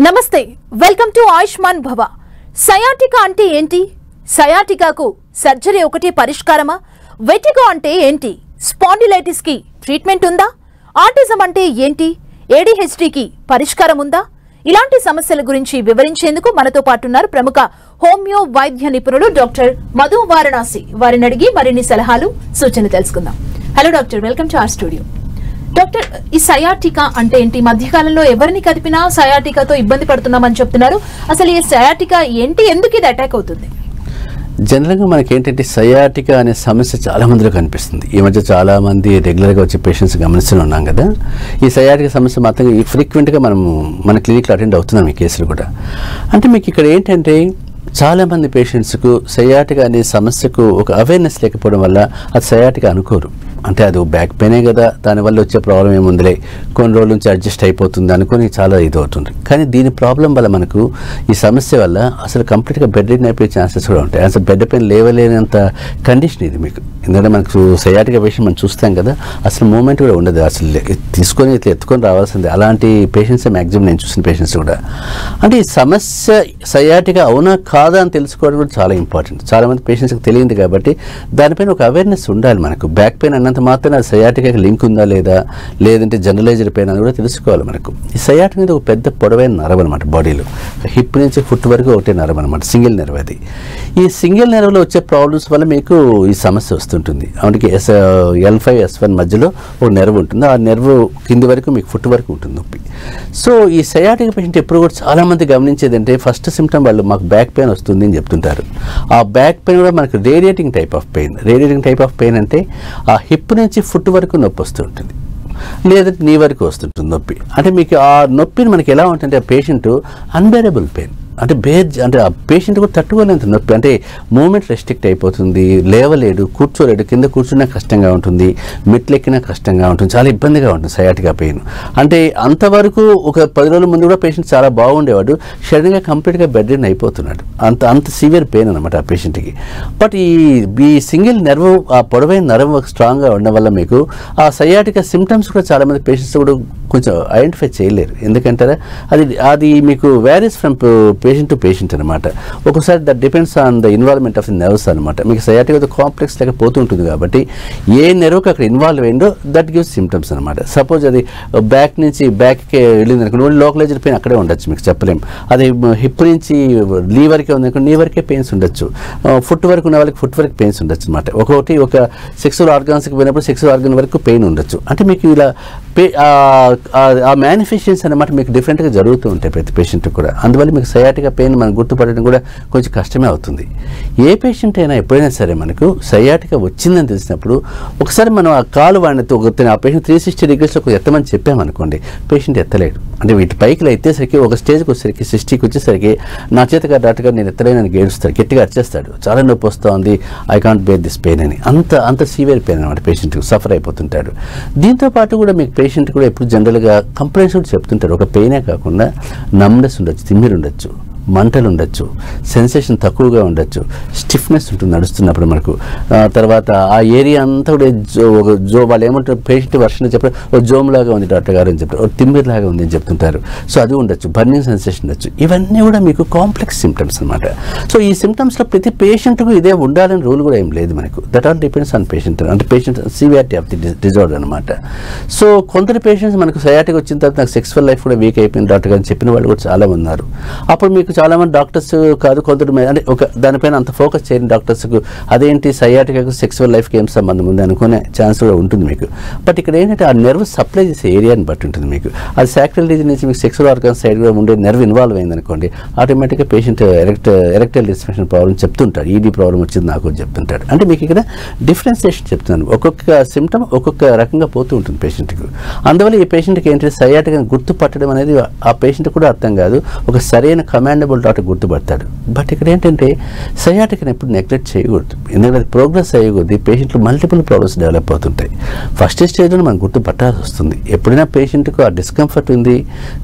నమస్తే welcome to Ayushman భవ. Sciatica అంటే ఏంటి? సయాటికాకు సర్జరీ ఒకటే పరిష్కారమా? వెటిగో అంటే ఏంటి? స్పాండిలైటిస్ కి ట్రీట్మెంట్ ఉందా? ఆటిజం అంటే ఏంటి? ADHD కి పరిష్కారం ఉందా? ఇలాంటి సమస్యల గురించి వివరించేందుకు మనతో పాటు ఉన్నారు ప్రముఖ హోమియో వైద్య నిపుణుడు డాక్టర్ మధు వారణాసి. వారిని అడిగి మరిన్ని సలహాలు సూచనలు తెలుసుకుందాం. Hello doctor, welcome to our studio. Doctor, ఈ సయాటికా అంటే ఏంటి? మధ్యకాలంలో ఎవరిని కదిపినా సయాటికాతో ఇబ్బంది పడుతున్నామని చెప్తున్నారు. అసలు ఈ సయాటికా ఏంటి, ఎందుకు ఇది అటాక్ అవుతుంది? జనరల్గా మనకేంటంటే సయాటికా అనే సమస్య చాలా మందిలో కనిపిస్తుంది. ఈ మధ్య చాలా మంది రెగ్యులర్గా వచ్చే పేషెంట్స్ గమనిస్తూనే ఉన్నాం కదా. ఈ సయాటికా సమస్య మాత్రం ఫ్రీక్వెంట్గా మన క్లినిక్లో అటెండ్ అవుతున్నాం ఈ కేసులు కూడా. అంటే మీకు ఇక్కడ ఏంటంటే చాలామంది పేషెంట్స్కు సయాటికా అనే సమస్యకు ఒక అవేర్నెస్ లేకపోవడం వల్ల అది సయాటికా అనుకోరు. అంటే అది బ్యాక్ పెయినే కదా, దానివల్ల వచ్చే ప్రాబ్లం ఏముందిలే, కొన్ని రోజుల నుంచి అడ్జస్ట్ అయిపోతుంది అనుకుని చాలా ఇది అవుతుంది. కానీ దీని ప్రాబ్లం వల్ల మనకు ఈ సమస్య వల్ల అసలు కంప్లీట్గా బెడ్ రిడన్ అయిపోయే ఛాన్సెస్ కూడా ఉంటాయి. అసలు బెడ్ పెయిన్ లేవలేనంత కండిషన్ ఇది మీకు. ఎందుకంటే మనకు సయాటికా పేషెంట్ మనం చూస్తాం కదా, అసలు మూమెంట్ కూడా ఉండదు, అసలు తీసుకొని ఇట్లా ఎత్తుకొని రావాల్సిందే. అలాంటి పేషెంట్స్ మ్యాక్సిమం నేను చూసిన పేషెంట్స్ కూడా. అంటే ఈ సమస్య సయాటికా అవునా కాదా అని తెలుసుకోవడం కూడా చాలా ఇంపార్టెంట్. చాలామంది పేషెంట్స్కి తెలియదు కాబట్టి దానిపైన ఒక అవేర్నెస్ ఉండాలి మనకు. బ్యాక్ పెయిన్ అన్నంత మాత్రం అది సయాటికాకి లింక్ ఉందా లేదా, లేదంటే జనరలైజ్డ్ పెయిన్ అని కూడా తెలుసుకోవాలి మనకు. ఈ సయాటికా అనేది ఒక పెద్ద పొడవైన నరవ అనమాట బాడీలో. హిప్ నుంచి ఫుట్ వరకు ఒకటే నరవ అనమాట, సింగిల్ నెర్వ్ అది. ఈ సింగిల్ నెర్వ్లో వచ్చే ప్రాబ్లమ్స్ వల్ల మీకు ఈ సమస్య వస్తుంటుంది. అందుకే L5 S1 మధ్యలో ఒక నెర్వ్ ఉంటుంది. ఆ నెర్వ్ కింది వరకు మీకు ఫుట్ వరకు ఉంటుంది నొప్పి. సో ఈ సయాటికా పేషెంట్ ఎప్పుడు కూడా చాలామంది గమనించేది అంటే ఫస్ట్ సిమ్టమ్ వాళ్ళు మాకు బ్యాక్ పెయిన్ వస్తుంది అని చెప్తుంటారు. ఆ బ్యాక్ పెయిన్ కూడా మనకు radiating type of pain. Radiating type of pain అంటే ఆ హిప్ నుంచి ఫుట్ వరకు నొప్పి వస్తుంటుంది, లేదంటే నీ వరకు వస్తుంటుంది నొప్పి. అంటే మీకు ఆ నొప్పిని మనకి ఎలా ఉంటుందంటే ఆ పేషెంట్ అన్బేరబుల్ పెయిన్, అంటే అంటే ఆ పేషెంట్ కూడా తట్టుకోలేంత నొప్పి. అంటే మూమెంట్ రెస్ట్రిక్ట్ అయిపోతుంది, లేవలేడు, కూర్చోలేడు, కింద కూర్చున్నా కష్టంగా ఉంటుంది, మెట్లు ఎక్కినా కష్టంగా ఉంటుంది, చాలా ఇబ్బందిగా ఉంటుంది సయాటికా పెయిన్. అంటే అంతవరకు ఒక 10 రోజుల ముందు కూడా పేషెంట్ చాలా బాగుండేవాడు, సడన్గా కంప్లీట్గా బెడ్ రిడన్ అయిపోతున్నాడు. అంత సివియర్ పెయిన్ అనమాట ఆ పేషెంట్కి. బట్ ఈ సింగిల్ నెర్వ్, ఆ పొడవైన నర్వ్ స్ట్రాంగ్గా ఉండడం వల్ల మీకు ఆ సయాటికా సిమ్టమ్స్ కూడా చాలామంది పేషెంట్స్ కూడా కొంచెం ఐడెంటిఫై చేయలేరు. ఎందుకంటారా, అది మీకు varies from patient to patient అనమాట. ఒకసారి that depends on the involvement of the nerves అనమాట. మీకు సయాటికా కాంప్లెక్స్ లేక పోతుంటుంది కాబట్టి ఏ నెర్వ్కి అక్కడ ఇన్వాల్వ్ అయిందో దట్ గివ్స్ సిమ్టమ్స్ అనమాట. సపోజ్ అది బ్యాక్ నుంచి బ్యాక్కి వెళ్ళింది అనుకోండి, ఓన్లీ లోకలైజ్డ్ పెయిన్ అక్కడే ఉండొచ్చు, మీకు చెప్పలేం. అది హిప్ నుంచి నీ వరకే ఉంది అనుకోండి, నీ వరకే పెయిన్స్ ఉండొచ్చు. ఫుట్ వరకు ఉన్న వాళ్ళకి ఫుట్ వరకు పెయిన్స్ ఉండొచ్చు అనమాట. ఒక సెక్సువల్ ఆర్గాన్స్కి పోయినప్పుడు సెక్సువల్ ఆర్గాన్ వరకు పెయిన్ ఉండొచ్చు. అంటే మీకు ఇలా ఆ మేనిఫెస్టేషన్స్ అనమాట మీకు డిఫరెంట్గా జరుగుతూ ఉంటాయి ప్రతి పేషెంట్ కూడా. అందువల్ల మీకు సయాటికా పెయిన్ మనం గుర్తుపడడం కూడా కొంచెం కష్టమే అవుతుంది. ఏ పేషెంట్ అయినా ఎప్పుడైనా సరే మనకు సయాటికా వచ్చిందని తెలిసినప్పుడు ఒకసారి మనం ఆ కాలు వాడినతో ఆ పేషెంట్ 360 degreesలో ఎత్తమని చెప్పామనుకోండి, పేషెంట్ ఎత్తలేడు. అంటే వీటి పైకి ఎత్తేసరికి ఒక స్టేజ్కి వచ్చేసరికి 60కి వచ్చేసరికి నా చేతగా డాక్టర్ గారు నేను ఎత్తలేనని గేడుస్తాడు, గట్టిగా అరిచేస్తాడు, చాలా నొప్పి వస్తుంది, I can't bear this pain అని. అంత సివియర్ పెయిన్ అనమాట, పేషెంట్ సఫర్ అయిపోతుంటాడు. దీంతో పాటు కూడా మీకు పేషెంట్ కూడా ఎప్పుడు జనరల్గా కంప్లైంట్స్ కూడా చెప్తుంటారు. ఒక పెయినే కాకుండా నమ్నెస్ ఉండొచ్చు, తిమ్మిరి ఉండొచ్చు, మంటలు ఉండొచ్చు, సెన్సేషన్ తక్కువగా ఉండొచ్చు, స్టిఫ్నెస్ ఉంటుంది నడుస్తున్నప్పుడు మనకు. తర్వాత ఆ ఏరియా అంతా కూడా వాళ్ళు ఏమంటారు, పేషెంట్ వర్షన్ చెప్పారు, ఓ జోమ్లాగా ఉంది డాక్టర్ గారు అని చెప్తారు, ఓ తిమ్మిరిలాగా ఉంది అని చెప్తుంటారు. సో అది ఉండొచ్చు, బర్నింగ్ సెన్సేషన్ ఉండొచ్చు. ఇవన్నీ కూడా మీకు కాంప్లెక్స్ సిమ్టమ్స్ అనమాట. సో ఈ సిమ్టమ్స్లో ప్రతి పేషెంట్కు ఇదే ఉండాలని రూల్ కూడా ఏం లేదు మనకు. That all depends on patient, అంటే patient severity of the disorder అనమాట. సో కొందరు పేషెంట్స్ మనకు సయాటికా వచ్చిన తర్వాత నాకు సెక్సువల్ లైఫ్ కూడా వీక్ అయిపోయింది డాక్టర్ గారు చెప్పిన వాళ్ళు కూడా చాలా ఉన్నారు. అప్పుడు మీకు చాలామంది డాక్టర్స్ కాదు, కొందరు అంటే దానిపైన అంత ఫోకస్ చేయని డాక్టర్స్కు అదేంటి సయాటికాకు సెక్సువల్ లైఫ్కి ఏం సంబంధం ఉంది అనుకునే ఛాన్స్ కూడా ఉంటుంది మీకు. బట్ ఇక్కడ ఏంటంటే ఆ నెర్వ్ సప్లై చేసే ఏరియాని బట్టి ఉంటుంది మీకు. అది సాక్రల్ రీజన్ నుంచి మీకు సెక్సువల్ ఆర్గాన్ సైడ్గా ఉండే నెర్వ్ ఇన్వాల్వ్ అయింది అనుకోండి, ఆటోమేటిక్గా పేషెంట్ ఎరెక్టైల్ డిస్ఫంక్షన్ ప్రాబ్లం చెప్తుంటాడు, ఈడీ ప్రాబ్లం వచ్చింది నాకు చెప్తుంటాడు. అంటే మీకు ఇక్కడ డిఫరెన్సియేషన్ చెప్తున్నాను, ఒక్కొక్క సిమ్టమ్ ఒక్కొక్క రకంగా పోతూ ఉంటుంది పేషెంట్కి. అందువల్ల ఈ పేషెంట్కి ఏంటంటే సయాటికాని గుర్తుపట్టడం అనేది ఆ పేషెంట్ కూడా అర్థం కాదు, ఒక సరైన కమాండబుల్ డాక్టర్ గుర్తుపడతాడు. బట్ ఇక్కడ ఏంటంటే సయాటికాని ఎప్పుడు నెగ్లెక్ట్ చేయకూడదు. ఎందుకంటే ప్రోగ్రెస్ అయ్యేకొద్దీ పేషెంట్లు మల్టిపుల్ ప్రాబ్లమ్స్ డెవలప్ అవుతుంటాయి. ఫస్ట్ స్టేజ్లో మనం గుర్తుపట్టాల్సి వస్తుంది. ఎప్పుడైనా పేషెంట్కు ఆ డిస్కంఫర్ట్ ఉంది,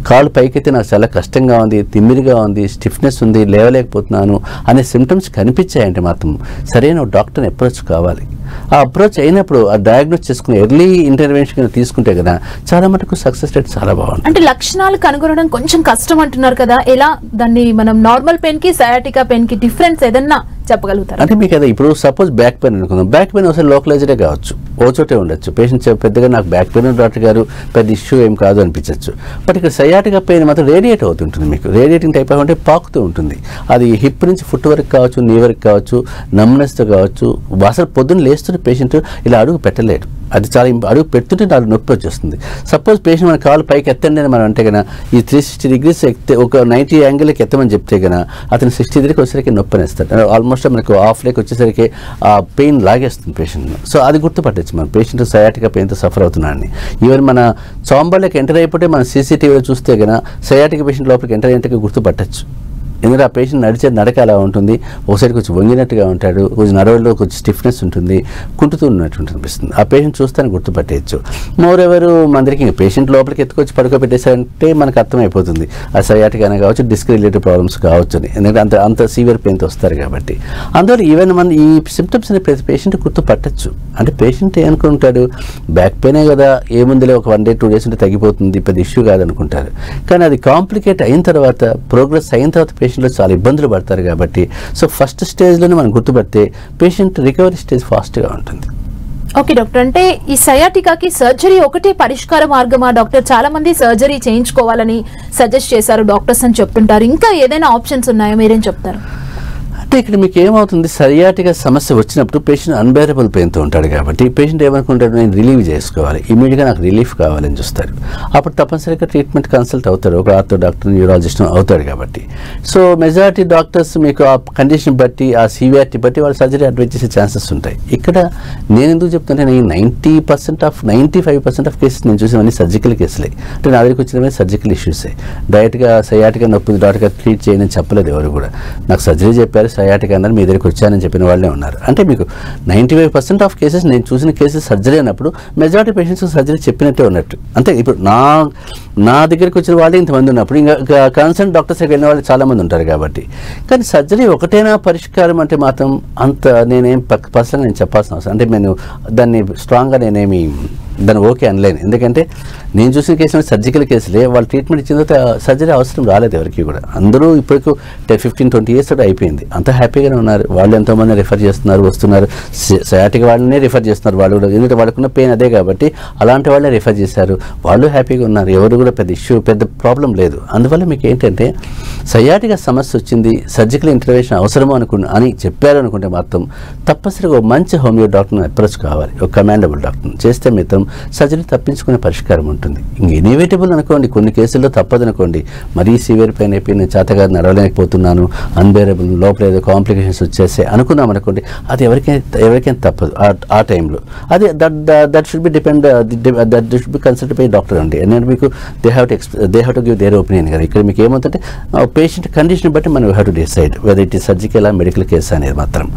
కాళ్ళు పైకైతే నాకు చాలా కష్టంగా ఉంది, తిమ్మిరిగా ఉంది, స్టిఫ్నెస్ ఉంది, లేవలేకపోతున్నాను అనే సిమ్టమ్స్ కనిపించాయంటే మాత్రం సరైన డాక్టర్ని అప్రోచ్ కావాలి. ఆ అప్రోచ్ అయినప్పుడు ఆ డయాగ్నోస్ చేసుకుని ఎర్లీ ఇంటర్వెన్షన్ తీసుకుంటే కదా చాలా మటుకు సక్సెస్ రేట్ చాలా బాగుంటుంది. అంటే లక్షణాలు కనుగొనడం కొంచెం కష్టం అంటున్నారు కదా, ఎలా దాన్ని మనం నార్మల్ పెయిన్ కి సయాటికా పెయిన్ కి డిఫరెన్స్ ఏదన్నా చెప్పగలుగుతారు? అంటే మీకు అదే ఇప్పుడు సపోజ్ బ్యాక్ పెయిన్ అనుకుందాం, బ్యాక్ పెయిన్ ఒకసారి లోకలైజ్డే కావచ్చు, ఓ చోటే ఉండొచ్చు. పేషెంట్ పెద్దగా నాకు బ్యాక్ పెయిన్ డాక్టర్ గారు పెద్ద ఇష్యూ ఏం కాదు అనిపించవచ్చు. బట్ ఇక్కడ సయాటికా పెయిన్ మాత్రం రేడియేట్ అవుతుంటుంది. మీకు రేడియేటింగ్ టైప్ అంటే పాకుతూ ఉంటుంది. అది హిప్ నుంచి ఫుట్ వరకు కావచ్చు, నీ వరకు కావచ్చు, నమ్నెస్తో కావచ్చు. అసలు పొద్దున్న లేస్తుంటే పేషెంట్ ఇలా అడుగు పెట్టలేడు. అది చాలా అడుగు పెడుతుంటే నాకు నొప్పి వచ్చేస్తుంది. సపోజ్ పేషెంట్ మన కాలు పైకి ఎత్తండి అని మనం అంటే కన్నా ఈ 360 degrees ఎత్తే ఒక 90 యాంగిల్కి ఎత్తమని చెప్తే కన్నా అతను 60 దగ్గరికి వచ్చేసరికి నొప్పి అనేస్తాడు. ఆల్మోస్ట్ మనకు హాఫ్ లేక్ వచ్చేసరికి ఆ పెయిన్ లాగేస్తుంది పేషెంట్. సో అది గుర్తుపట్టచ్చు మన పేషెంట్ సయాటికా పెయిన్తో సఫర్ అవుతున్నాడని. ఈవెన్ మన చాంబర్లోకి ఎంటర్ అయిపోతే మనం సీసీటీవీలో చూస్తే కన్నా సయాటికా పేషెంట్ లోపలికి ఎంటర్ అయ్యేందుకు గుర్తుపట్టచ్చు. ఎందుకంటే ఆ పేషెంట్ నడిచే నడక అలా ఉంటుంది, ఒకసారి కొంచెం వంగినట్టుగా ఉంటాడు, కొంచెం నడవల్లో కొంచెం స్టిఫ్నెస్ ఉంటుంది, కుంటుతూ ఉన్నట్టు అనిపిస్తుంది. ఆ పేషెంట్ చూస్తాను గుర్తుపట్టేయచ్చు. మోర్ ఎవరు మందరికి పేషెంట్ లోపలికి ఎత్తుకొచ్చి పడుకోబెట్టేసారంటే మనకు అర్థమైపోతుంది ఆ సయాటికా కావచ్చు, డిస్క్ రిలేటెడ్ ప్రాబ్లమ్స్ కావచ్చు అని. ఎందుకంటే అంత సీవియర్ పెయిన్తో వస్తారు కాబట్టి. అందువల్ల ఈవెన్ మన ఈ సిమ్టమ్స్ అనే ప్రతి పేషెంట్ గుర్తుపట్టచ్చు. అంటే పేషెంట్ ఏమనుకుంటాడు, బ్యాక్ పెయినే కదా, ఏముందిలే ఒక 1 day 2 days ఉంటే తగ్గిపోతుంది, పెద్ద ఇష్యూ కాదనుకుంటారు. కానీ అది కాంప్లికేట్ అయిన తర్వాత, ప్రోగ్రెస్ అయిన తర్వాత పేషెంట్లో చాలా ఇబ్బందులు పడతారు కాబట్టి సో ఫస్ట్ స్టేజ్లోనే మనం గుర్తుపడితే పేషెంట్ రికవరీ స్టేజ్ ఫాస్ట్గా ఉంటుంది. ఓకే డాక్టర్, అంటే ఈ సయాటికాకి సర్జరీ ఒకటే పరిష్కార మార్గమా డాక్టర్? చాలా మంది సర్జరీ చేయించుకోవాలని సజెస్ట్ చేశారు డాక్టర్స్ అని చెప్తుంటారు. ఇంకా ఏదైనా ఆప్షన్స్ ఉన్నాయా, మీరేం చెప్తారు? అంటే ఇక్కడ మీకు ఏమవుతుంది, సయాటికా సమస్య వచ్చినప్పుడు పేషెంట్ అన్బేరబుల్ పెయిన్తో ఉంటాడు కాబట్టి పేషెంట్ ఏమనుకుంటాడు, నేను రిలీవ్ చేసుకోవాలి, ఇమీడియట్గా నాకు రిలీఫ్ కావాలని చూస్తారు. అప్పుడు తప్పనిసరిగా ట్రీట్మెంట్ కన్సల్ట్ అవుతాడు, ఒక ఆర్థో డాక్టర్, న్యూరాలజిస్ట్ అవుతాడు కాబట్టి. సో మెజారిటీ డాక్టర్స్ మీకు ఆ కండిషన్ బట్టి, ఆ సివియారిటీ బట్టి వాళ్ళు సర్జరీ అడ్వైజ్ చేసే ఛాన్సెస్ ఉంటాయి. ఇక్కడ నేను ఎందుకు చెప్తుంటే, నేను 95% ఆఫ్ కేసెస్ నేను చూసినవన్నీ సర్జికల్ కేసులే. అంటే నా దగ్గరికి వచ్చినవన్నీ సర్జికల్ ఇష్యూసే. డైరెక్ట్గా సయాటికా నొప్పి డాక్టర్ గారు ట్రీట్ చేయని చెప్పలేదు ఎవరు కూడా. నాకు సర్జరీ చెప్పారు, సయాటికా అన్నారు, మీ దగ్గరికి వచ్చానని చెప్పిన వాళ్ళే ఉన్నారు. అంటే మీకు 95% ఆఫ్ కేసెస్ నేను చూసిన కేసెస్ సర్జరీ అన్నప్పుడు మెజారిటీ పేషెంట్స్ సర్జరీ చెప్పినట్టే ఉన్నట్టు. అంటే ఇప్పుడు నా దగ్గరికి వచ్చిన వాళ్ళే ఇంతమంది ఉన్నప్పుడు ఇంకా కన్సర్న్ డాక్టర్స్ దగ్గర వెళ్ళిన వాళ్ళు చాలామంది ఉంటారు కాబట్టి. కానీ సర్జరీ ఒకటేనా పరిష్కారం అంటే మాత్రం అంత నేనేం పర్సనల్గా నేను చెప్పాల్సిన అవసరం, అంటే నేను దాన్ని స్ట్రాంగ్గా నేనేమి దాన్ని ఓకే అనలేను. ఎందుకంటే నేను చూసిన కేసులో సర్జికల్ కేసులే, వాళ్ళు ట్రీట్మెంట్ ఇచ్చిన తర్వాత సర్జరీ అవసరం రాలేదు ఎవరికి కూడా. అందరూ ఇప్పటికు 15-20 years తోటి అయిపోయింది, అంత హ్యాపీగానే ఉన్నారు. వాళ్ళు ఎంతోమంది రిఫర్ చేస్తున్నారు, వస్తున్నారు, సయాటికా వాళ్ళనే రిఫర్ చేస్తున్నారు వాళ్ళు కూడా. ఎందుకంటే వాళ్ళకున్న పెయిన్ అదే కాబట్టి అలాంటి వాళ్ళే రిఫర్ చేశారు, వాళ్ళు హ్యాపీగా ఉన్నారు, ఎవరు కూడా పెద్ద ఇష్యూ, పెద్ద ప్రాబ్లం లేదు. అందువల్ల మీకు ఏంటంటే సయాటికా సమస్య వచ్చింది, సర్జికల్ ఇంటర్వెన్షన్ అవసరమో అని చెప్పారు అనుకుంటే మాత్రం తప్పనిసరిగా ఒక మంచి హోమియో డాక్టర్ని అప్రోచ్ కావాలి, ఒక కమాండబుల్ డాక్టర్ని. చేస్తే మిత్రం సర్జరీ తప్పించుకునే పరిష్కారం ఉంటుంది. ఇంక ఇన్ఎవిటబుల్ అనుకోండి, కొన్ని కేసుల్లో తప్పదనుకోండి, మరీ సివియర్ పెయిన్ అయిపోయి నేను చేతగా నడవలేకపోతున్నాను, అన్బేరబుల్, లోపల ఏదో కాంప్లికేషన్స్ వచ్చేస్తే అనుకున్నాం అనుకోండి, అది ఎవరికైనా తప్పదు ఆ టైంలో. అది that should be that should be consult by doctor అండి. నేను మీకు they have to give their opinion కదా. ఇక్కడ మీకు ఏమవుతుందంటే పేషెంట్ కండిషన్ బట్టి మనం have to decide whether it is surgical ఆ మెడికల్ కేసు అనేది మాత్రం.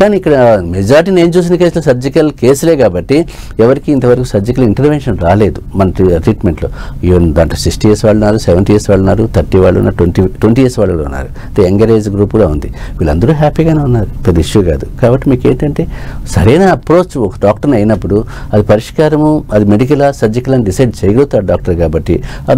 కానీ ఇక్కడ మెజారిటీ నేను చూసిన కేసులో సర్జికల్ కేసులే కాబట్టి ఎవరికి ఇంతవరకు సర్జికల్ ఇంటర్వెన్షన్ రాలేదు మన ట్రీట్మెంట్లో. ఈవెన్ దాంట్లో 60 years వాళ్ళు ఉన్నారు, 70 years వాళ్ళు ఉన్నారు, 30 వాళ్ళు ఉన్నారు, 20 years వాళ్ళు కూడా ఉన్నారు, యంగర్ ఏజ్ గ్రూప్ కూడా ఉంది. వీళ్ళందరూ హ్యాపీగానే ఉన్నారు, పెద్ద ఇష్యూ కాదు. కాబట్టి మీకు ఏంటంటే సరైన అప్రోచ్ ఒక డాక్టర్ని అయినప్పుడు అది పరిష్కారము, అది మెడికల్ సర్జికల్ అని డిసైడ్ చేయగలుగుతారు డాక్టర్ కాబట్టి.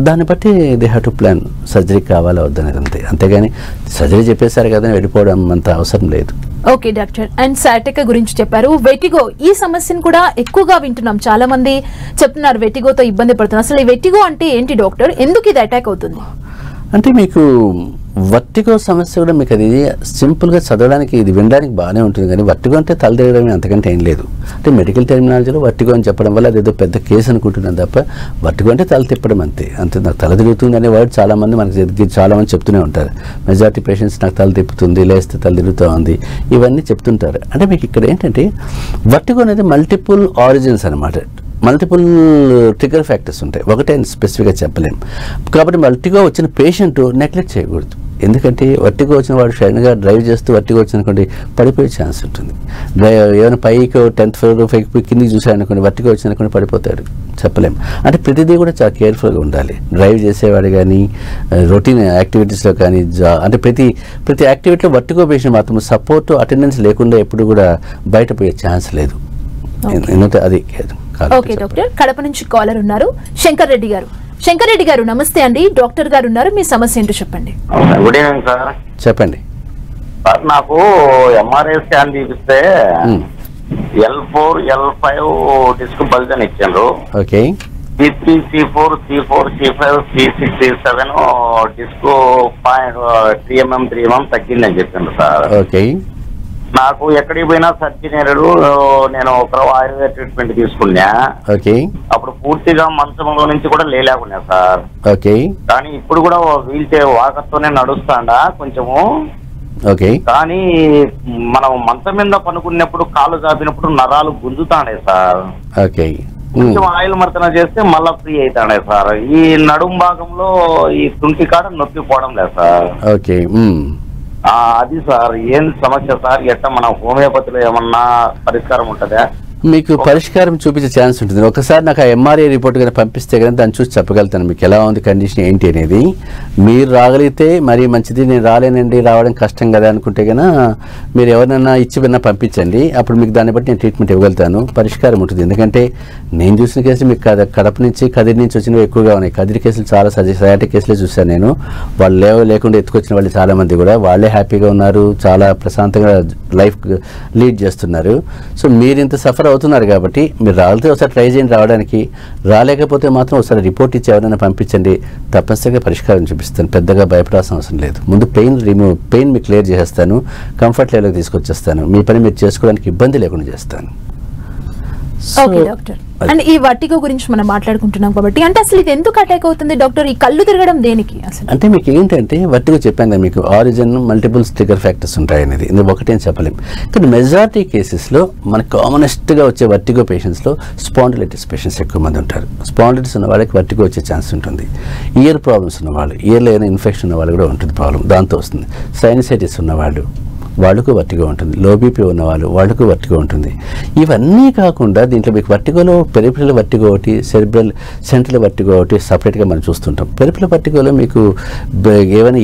దాన్ని బట్టి they have to plan surgery కావాలా వద్దనేది అంతే. అంతేగాని సర్జరీ చెప్పేశారు కదా వెళ్ళిపోవడం అంత అవసరం లేదు. ఓకే డాక్టర్, అండ్ సయాటికా గురించి చెప్పారు. వెటిగో, ఈ సమస్యను కూడా ఎక్కువగా వింటున్నాం, చాలా మంది చెప్తున్నారు వెటిగోతో ఇబ్బంది పడుతున్నారు. అసలు ఈ వెటిగో అంటే ఏంటి డాక్టర్, ఎందుకు ఇది అటాక్ అవుతుంది? అంటే మీకు వర్టిగో సమస్య కూడా మీకు అది సింపుల్గా చదవడానికి, ఇది వినడానికి బాగానే ఉంటుంది, కానీ వర్టిగో అంటే తల తిరగడమే, అంతకంటే ఏం లేదు. అంటే మెడికల్ టెర్మినాలజీలో వర్టిగో అని చెప్పడం వల్ల అదేదో పెద్ద కేసు అనుకుంటున్నాను తప్ప వర్టిగో అంటే తల తిప్పడం అంతే. నాకు తల తిరుగుతుంది అనే వర్డ్ చాలామంది మనకి చాలామంది చెప్తూనే ఉంటారు. మెజారిటీ పేషెంట్స్ నాకు తల తిప్పుతుంది, లేస్తే తల తిరుగుతూ ఉంది, ఇవన్నీ చెప్తుంటారు. అంటే మీకు ఇక్కడ ఏంటంటే వర్టిగో అనేది మల్టిపుల్ ఆరిజిన్స్ అనమాట, మల్టిపుల్ ట్రిగర్ ఫ్యాక్టర్స్ ఉంటాయి, ఒకటే స్పెసిఫిక్గా చెప్పలేం. కాబట్టి వర్టిగో వచ్చిన పేషెంట్ నెగ్లెక్ట్ చేయకూడదు. ఎందుకంటే వర్టిగో వచ్చిన వాడు సడన్గా డ్రైవ్ చేస్తూ వర్టిగో వచ్చిననుకోండి పడిపోయే ఛాన్స్ ఉంటుంది. ఏమైనా పైకి 10th floor పైకి కిందికి చూసారనుకోండి, వర్టిగో వచ్చిననుకోండి పడిపోతాడు, చెప్పలేం. అంటే ప్రతిదీ కూడా చాలా కేర్ఫుల్గా ఉండాలి. డ్రైవ్ చేసేవాడు కానీ, రొటీన్ యాక్టివిటీస్లో కానీ, అంటే ప్రతి యాక్టివిటీలో వర్టిగో పేషెంట్ మాత్రం సపోర్ట్ అటెండెన్స్ లేకుండా ఎప్పుడు కూడా బయటపోయే ఛాన్స్ లేదు. ఎందుకంటే అది ఓకే డాక్టర్, కడప నుంచి కాలర్ ఉన్నారు శంకర్ రెడ్డి గారు. శంకర్ రెడ్డి గారు నమస్తే అండి, డాక్టర్ గారు ఉన్నారు, మీ సమస్య ఏంటో చెప్పండి. Good evening sir. చెప్పండి సార్, నాకు ఎంఆర్ఐ స్కాన్ తీపిస్తే L4 L5 డిస్క్ బల్జ్ అని ఇచ్చారు. Okay. C3 C4 C4 C5 C6 C7 disc 3 mm 3 mm తగ్గిందని చెప్పిండు సార్. ఓకే. నాకు ఎక్కడికి పోయినా సర్జరీలు నేను ఒక ఆయుర్వేద ట్రీట్మెంట్ తీసుకున్నా. ఓకే. అప్పుడు పూర్తిగా మంచంలో నుంచి కూడా లేలేకున్నా సార్. ఓకే. కానీ ఇప్పుడు కూడా వీల్ చైర్ వాకర్తోనే నడుస్తాడా కొంచెము. ఓకే. కానీ మనం మంచం మీద పనుకున్నప్పుడు కాళ్ళు చాపినప్పుడు నరాలు గుంజుతాడే సార్. ఓకే. కొంచెం ఆయిల్ మర్దన చేస్తే మళ్ళా ఫ్రీ అవుతాడే సార్. ఈ నడుం భాగంలో ఈ తుంటి కాడ నొప్పి పోవడం లేదు సార్. ఓకే. అది సార్ ఏం సమస్య సార్? ఎట్లా మన హోమియోపతిలో ఏమన్నా పరిష్కారం ఉంటుందా? మీకు పరిష్కారం చూపించే ఛాన్స్ ఉంటుంది. ఒకసారి నాకు ఆ ఎంఆర్ఐ రిపోర్ట్ కానీ పంపిస్తే కానీ దాన్ని చూసి చెప్పగలుగుతాను మీకు ఎలా ఉంది కండిషన్ ఏంటి అనేది. మీరు రాగలిగితే మరీ మంచిది, నేను రాలేనండి రావడం కష్టం కదా అనుకుంటే కన్నా మీరు ఎవరినైనా ఇచ్చి విన్నా పంపించండి, అప్పుడు మీకు దాన్ని బట్టి నేను ట్రీట్మెంట్ ఇవ్వగలుగుతాను, పరిష్కారం ఉంటుంది. ఎందుకంటే నేను చూసిన కేసులు మీకు కడప నుంచి కదిరి నుంచి వచ్చినవి ఎక్కువగా ఉన్నాయి. కదిరి కేసులు చాలా సయాటిక్ కేసులే చూశాను నేను. వాళ్ళు లేకుండా ఎత్తుకొచ్చిన వాళ్ళు చాలామంది కూడా వాళ్ళే హ్యాపీగా ఉన్నారు, చాలా ప్రశాంతంగా లైఫ్ లీడ్ చేస్తున్నారు. సో మీరు ఇంత సఫర్ అవుతున్నారు కాబట్టి మీరు రాలితే ఒకసారి ట్రై చేయండి రావడానికి. రాలేకపోతే మాత్రం ఒకసారి రిపోర్ట్ ఇచ్చి ఎవరైనా పంపించండి, తప్పనిసరిగా పరిష్కారం చూపిస్తాను. పెద్దగా భయపడాల్సిన అవసరం లేదు. ముందు పెయిన్ మీకు క్లియర్ చేసేస్తాను, కంఫర్ట్ లెవెల్కి తీసుకొచ్చేస్తాను, మీ పని మీరు చేసుకోవడానికి ఇబ్బంది లేకుండా చేస్తాను. ఓకే డాక్టర్, అండ్ ఈ వర్టిగో గురించి మనం మాట్లాడుకుంటున్నాం కాబట్టి అంటే అసలు ఇది ఎందుకు అటాక్ అవుతుంది డాక్టర్? ఈ కళ్ళు తిరగడం దేనికి అసలు? అంటే మీకు ఏంటంటే వర్టిగో చెప్పాను కదా మీకు ఆరిజిన్ మల్టిపుల్ ట్రిగర్ ఫ్యాక్టర్స్ ఉంటాయి అనేది, ఇందులో ఒకటేం చెప్పలేం. కానీ మెజారిటీ కేసెస్లో మనకు కామనెస్ట్గా వచ్చే వర్టిగో పేషెంట్స్లో స్పాండిలైటిస్ పేషెంట్స్ ఎక్కువ మంది ఉంటారు. స్పాండిలైటిస్ ఉన్న వాళ్ళకి వర్టిగో వచ్చే ఛాన్స్ ఉంటుంది. ఇయర్ ప్రాబ్లమ్స్ ఉన్నవాళ్ళు, ఇయర్లో ఏదైనా ఇన్ఫెక్షన్ ఉన్న వాళ్ళు కూడా ఉంటుంది ప్రాబ్లం, దాంతో వస్తుంది. సైనసైటిస్ ఉన్నవాళ్ళు వాళ్ళకు వర్టిగో ఉంటుంది. లో బీపీ ఉన్నవాళ్ళు వాళ్ళకు వర్టిగో ఉంటుంది. ఇవన్నీ కాకుండా దీంట్లో మీకు వర్టిగోలో పెరిఫెరల్ వర్టిగో ఒకటి, సెంట్రల్ వర్టిగో ఒకటి సపరేట్గా మనం చూస్తుంటాం. పెరిఫెరల్ వర్టిగోలో మీకు ఏమైనా